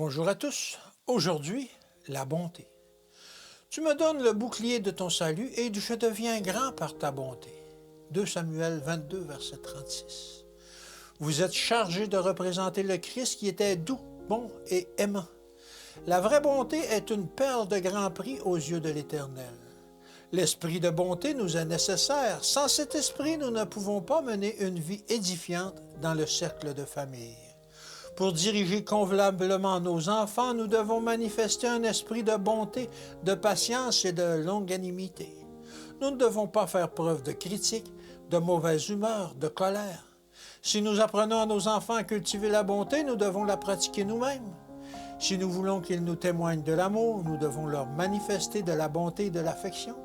Bonjour à tous. Aujourd'hui, la bonté. Tu me donnes le bouclier de ton salut et je deviens grand par ta bonté. 2 Samuel 22, verset 36. Vous êtes chargés de représenter le Christ qui était doux, bon et aimant. La vraie bonté est une perle de grand prix aux yeux de l'Éternel. L'esprit de bonté nous est nécessaire. Sans cet esprit, nous ne pouvons pas mener une vie édifiante dans le cercle de famille. Pour diriger convenablement nos enfants, nous devons manifester un esprit de bonté, de patience et de longanimité. Nous ne devons pas faire preuve de critique, de mauvaise humeur, de colère. Si nous apprenons à nos enfants à cultiver la bonté, nous devons la pratiquer nous-mêmes. Si nous voulons qu'ils nous témoignent de l'amour, nous devons leur manifester de la bonté et de l'affection.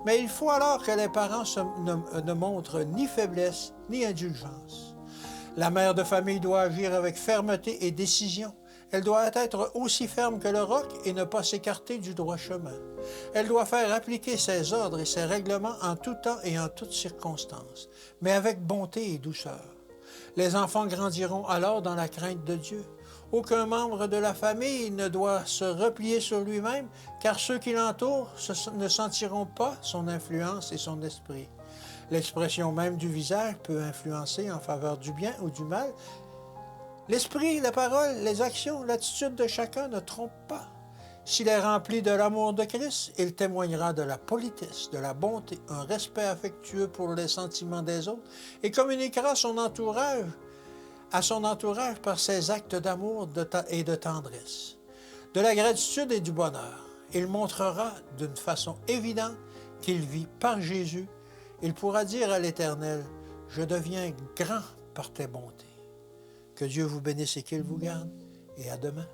Mais il faut alors que les parents ne montrent ni faiblesse ni indulgence. La mère de famille doit agir avec fermeté et décision. Elle doit être aussi ferme que le roc et ne pas s'écarter du droit chemin. Elle doit faire appliquer ses ordres et ses règlements en tout temps et en toutes circonstances, mais avec bonté et douceur. Les enfants grandiront alors dans la crainte de Dieu. Aucun membre de la famille ne doit se replier sur lui-même, car ceux qui l'entourent ne sentiront pas son influence et son esprit. L'expression même du visage peut influencer en faveur du bien ou du mal. L'esprit, la parole, les actions, l'attitude de chacun ne trompent pas. S'il est rempli de l'amour de Christ, il témoignera de la politesse, de la bonté, un respect affectueux pour les sentiments des autres et communiquera à son entourage par ses actes d'amour et de tendresse, de la gratitude et du bonheur. Il montrera d'une façon évidente qu'il vit par Jésus. Il pourra dire à l'Éternel, « Je deviens grand par tes bontés. » Que Dieu vous bénisse et qu'il vous garde, et à demain.